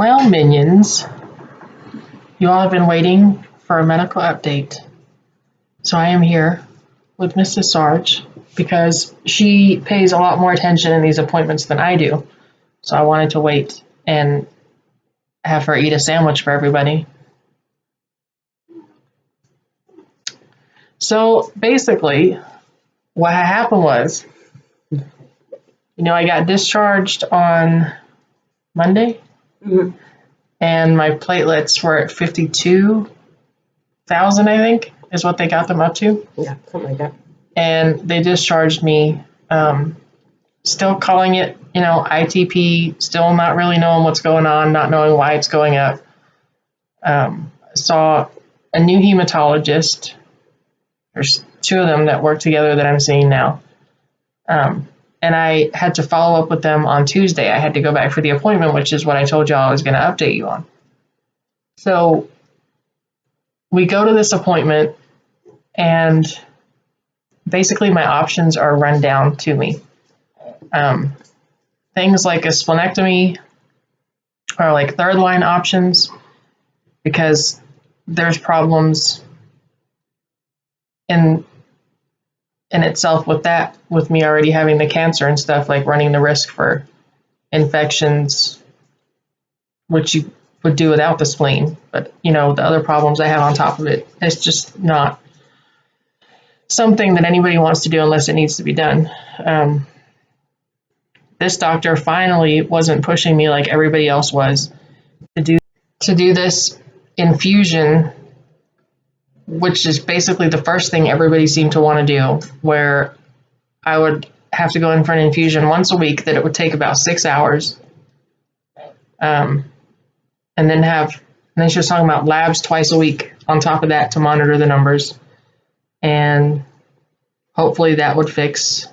Well, minions, you all have been waiting for a medical update. So I am here with Mrs. Sarge because she pays a lot more attention in these appointments than I do. So I wanted to wait and have her eat a sandwich for everybody. So basically, what happened was, I got discharged on Monday, and my platelets were at 52,000, I think, is what they got them up to. Yeah, something like that. And they discharged me, still calling it, ITP, still not really knowing what's going on, not knowing why it's going up. Saw a new hematologist. There's two of them that work together that I'm seeing now. And I had to follow up with them on Tuesday. I had to go back for the appointment, which is what I told y'all I was going to update you on. So we go to this appointment, and basically my options are run down to me. Things like a splenectomy are like third line options because there's problems in itself with that, with me already having the cancer and stuff, like running the risk for infections, which you would do without the spleen. But, the other problems I have on top of it, it's just not something that anybody wants to do unless it needs to be done. This doctor finally wasn't pushing me like everybody else was to do this infusion, which is basically the first thing everybody seemed to want to do, where I would have to go in for an infusion once a week that it would take about 6 hours. And then she was talking about labs twice a week on top of that to monitor the numbers. And hopefully that would fix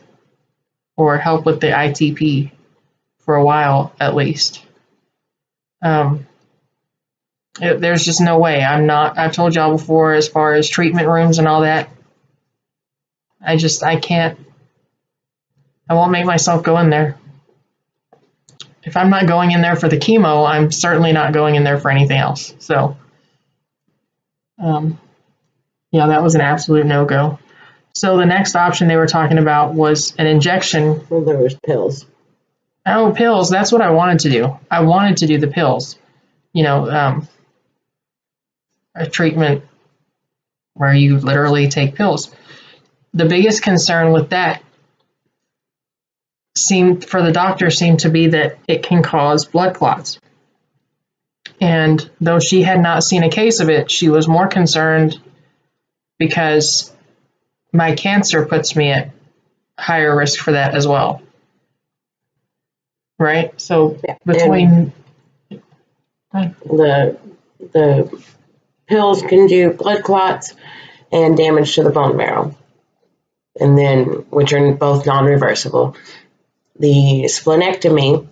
or help with the ITP for a while at least. There's just no way. I've told y'all before, as far as treatment rooms and all that, I can't, I won't make myself go in there. If I'm not going in there for the chemo, I'm certainly not going in there for anything else. So, that was an absolute no-go. So the next option they were talking about was an injection. Well, there was pills. Oh, pills. That's what I wanted to do. I wanted to do the pills. A treatment where you literally take pills. The biggest concern with that seemed to be that it can cause blood clots. And though she had not seen a case of it, she was more concerned because my cancer puts me at higher risk for that as well. Right? So between the pills can do blood clots and damage to the bone marrow, and then which are both non-reversible. The splenectomy,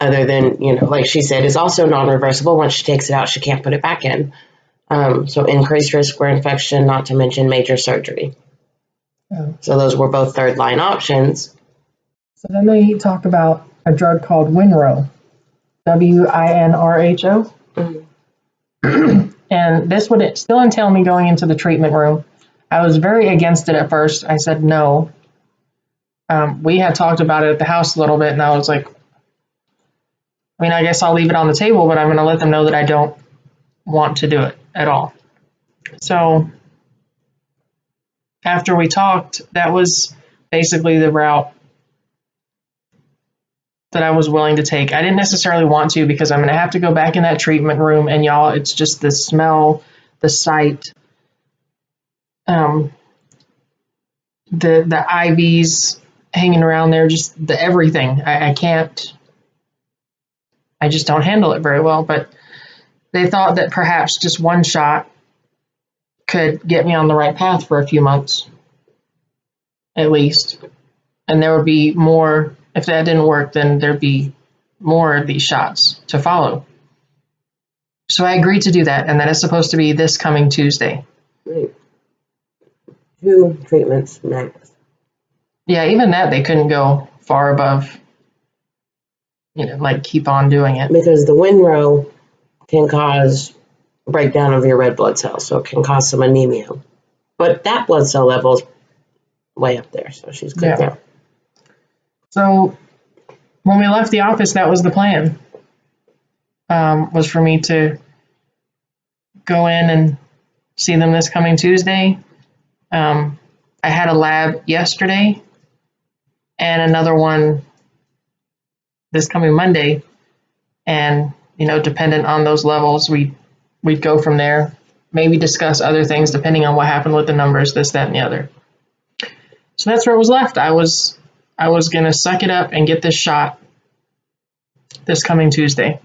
other than, like she said, is also non-reversible. Once she takes it out, she can't put it back in. So increased risk for infection, not to mention major surgery. Oh. So those were both third line options. So then they talk about a drug called Winro, WINRHO. And this would still entail me going into the treatment room. I was very against it at first. I said no. We had talked about it at the house a little bit, and I was like, I guess I'll leave it on the table, but I'm going to let them know that I don't want to do it at all. So after we talked, that was basically the route that I was willing to take. I didn't necessarily want to, because I'm going to have to go back in that treatment room, and y'all, it's just the smell, the sight, the IVs hanging around there, just the everything. I just don't handle it very well. But they thought that perhaps just one shot could get me on the right path for a few months, at least. And there would be more. If that didn't work, then there'd be more of these shots to follow. So I agreed to do that, and that is supposed to be this coming Tuesday. Right. 2 treatments max. Yeah, even that, they couldn't go far above like keep on doing it. Because the Winrow can cause breakdown of your red blood cells, so it can cause some anemia. But that blood cell level is way up there, so she's good there. So when we left the office, that was the plan. Was for me to go in and see them this coming Tuesday. I had a lab yesterday and another one this coming Monday. And, dependent on those levels, we'd go from there, maybe discuss other things depending on what happened with the numbers, this, that, and the other. So that's where it was left. I was going to suck it up and get this shot this coming Tuesday.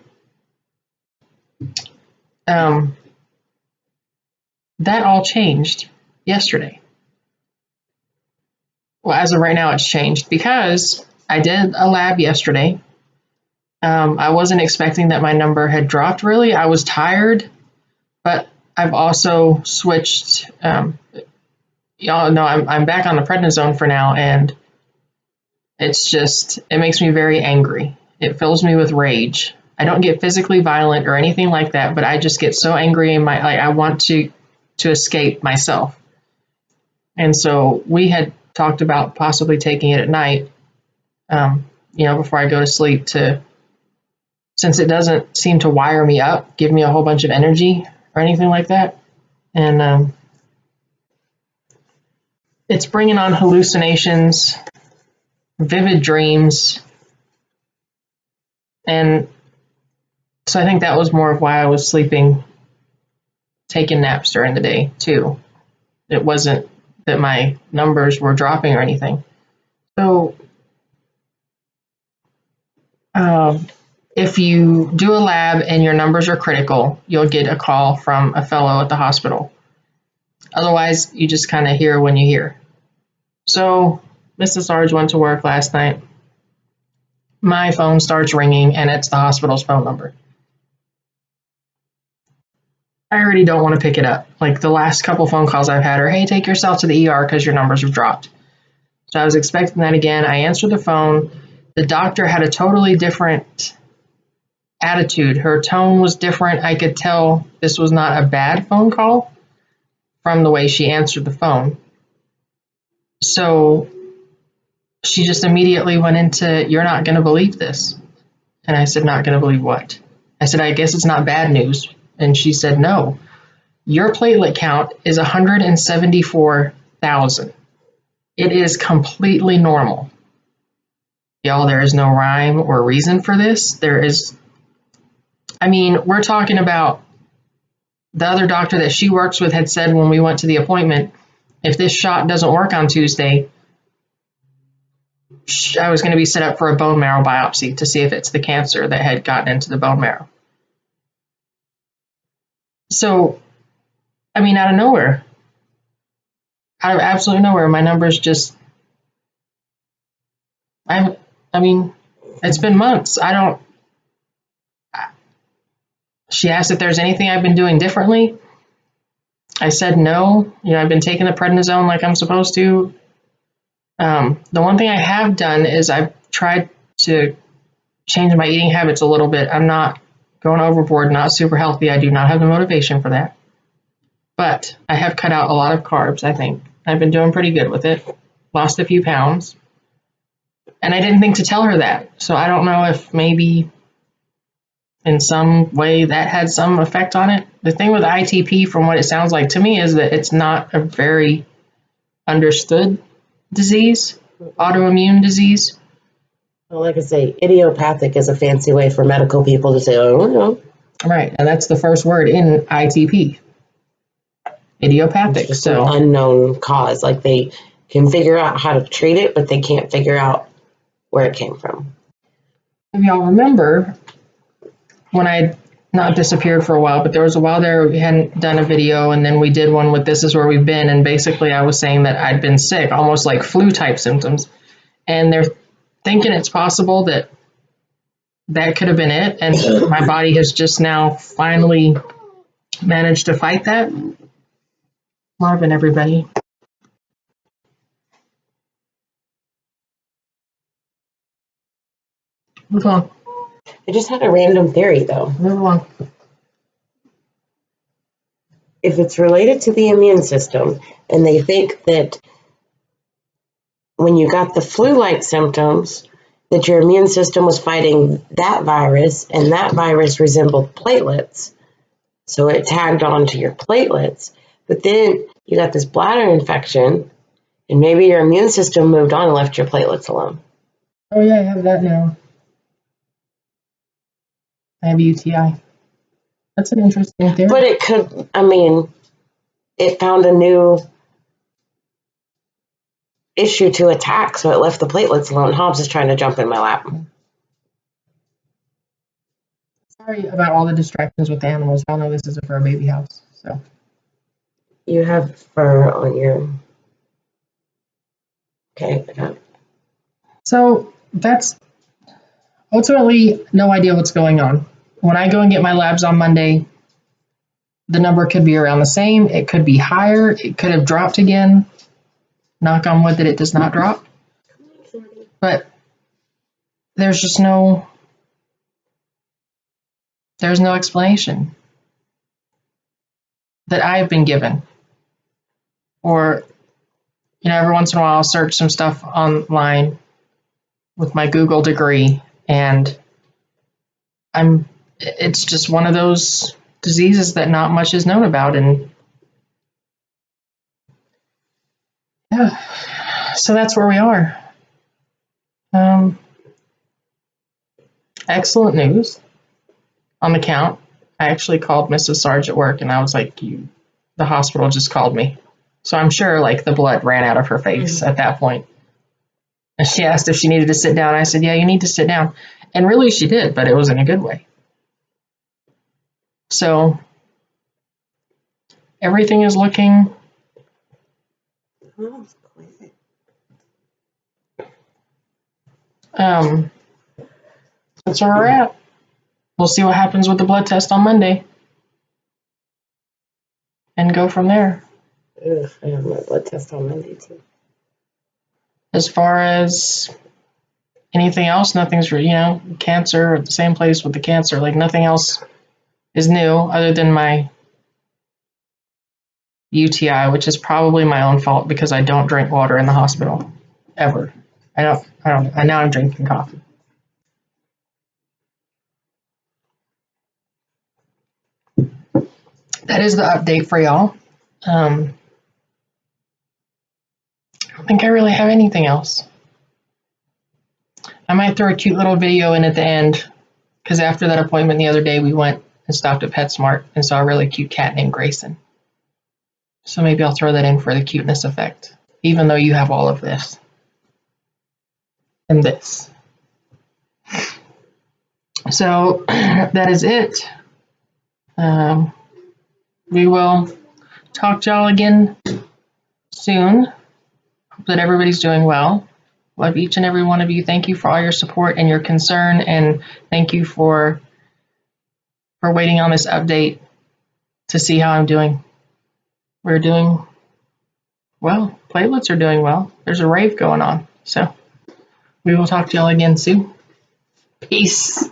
That all changed yesterday. Well, as of right now, it's changed because I did a lab yesterday. I wasn't expecting that my number had dropped really. I was tired, but I've also switched. Y'all know I'm back on the prednisone for now, and it makes me very angry. It fills me with rage. I don't get physically violent or anything like that, but I just get so angry and I want to escape myself. And so we had talked about possibly taking it at night, before I go to sleep, since it doesn't seem to wire me up, give me a whole bunch of energy or anything like that. And it's bringing on hallucinations, vivid dreams. And so I think that was more of why I was sleeping, taking naps during the day too. It wasn't that my numbers were dropping or anything. So if you do a lab and your numbers are critical, you'll get a call from a fellow at the hospital. Otherwise, you just kind of hear when you hear. So Mrs. Sarge went to work last night. My phone starts ringing and it's the hospital's phone number. I already don't want to pick it up. Like the last couple phone calls I've had are, hey, take yourself to the ER because your numbers have dropped. So I was expecting that again. I answered the phone. The doctor had a totally different attitude. Her tone was different. I could tell this was not a bad phone call from the way she answered the phone. So she just immediately went into, you're not going to believe this. And I said, not going to believe what? I said, I guess it's not bad news. And she said, no, your platelet count is 174,000. It is completely normal. Y'all, there is no rhyme or reason for this. We're talking about the other doctor that she works with had said when we went to the appointment, if this shot doesn't work on Tuesday, I was going to be set up for a bone marrow biopsy to see if it's the cancer that had gotten into the bone marrow. So, out of nowhere, out of absolutely nowhere, my numbers just, it's been months. She asked if there's anything I've been doing differently. I said no. I've been taking the prednisone like I'm supposed to. The one thing I have done is I've tried to change my eating habits a little bit. I'm not going overboard, not super healthy. I do not have the motivation for that. But I have cut out a lot of carbs, I think. I've been doing pretty good with it. Lost a few pounds. And I didn't think to tell her that. So I don't know if maybe in some way that had some effect on it. The thing with ITP, from what it sounds like to me, is that it's not a very understood disease, autoimmune disease. Well, like I say, idiopathic is a fancy way for medical people to say, oh, no. Right, and that's the first word in ITP. Idiopathic. It's just an unknown cause. Like they can figure out how to treat it, but they can't figure out where it came from. If y'all remember, when I not disappeared for a while, but there was a while there we hadn't done a video, and then we did one with This Is Where We've Been, and basically I was saying that I'd been sick, almost like flu type symptoms, and they're thinking it's possible that could have been it, and my body has just now finally managed to fight that. Marvin, everybody. What's wrong? I just had a random theory though. Move along. If it's related to the immune system, and they think that when you got the flu-like symptoms, that your immune system was fighting that virus, and that virus resembled platelets, so it tagged on to your platelets. But then you got this bladder infection, and maybe your immune system moved on and left your platelets alone. Oh yeah, I have that now. I have UTI. That's an interesting theory. But it could, I mean, it found a new issue to attack, so it left the platelets alone. Hobbs is trying to jump in my lap. Sorry about all the distractions with the animals. Y'all know this is for a baby house, so. You have fur on your... Okay, I got it. So that's ultimately no idea what's going on. When I go and get my labs on Monday, the number could be around the same. It could be higher. It could have dropped again. Knock on wood that it does not drop. But there's just there's no explanation that I've been given. Or, every once in a while I'll search some stuff online with my Google degree, and it's just one of those diseases that not much is known about, and yeah, so that's where we are. Excellent news on the count. I actually called Mrs. Sarge at work, and I was like, the hospital just called me. So I'm sure the blood ran out of her face at that point. And she asked if she needed to sit down. I said, yeah, you need to sit down. And really she did, but it was in a good way. So everything is looking that's where we're at. We'll see what happens with the blood test on Monday and go from there. Ugh, I have my blood test on Monday too. As far as anything else, nothing's, cancer at the same place with the cancer. Nothing else is new other than my UTI, which is probably my own fault because I don't drink water in the hospital ever. I don't. And now I'm drinking coffee. That is the update for y'all. I don't think I really have anything else. I might throw a cute little video in at the end, because after that appointment the other day, we went and stopped at PetSmart and saw a really cute cat named Grayson. So maybe I'll throw that in for the cuteness effect, even though you have all of this and this. So that is it. We will talk to y'all again soon. Hope that everybody's doing well. Love each and every one of you. Thank you for all your support and your concern, and thank you for waiting on this update to see how I'm doing. We're doing well. Platelets are doing well. There's a rave going on. So we will talk to y'all again soon. Peace.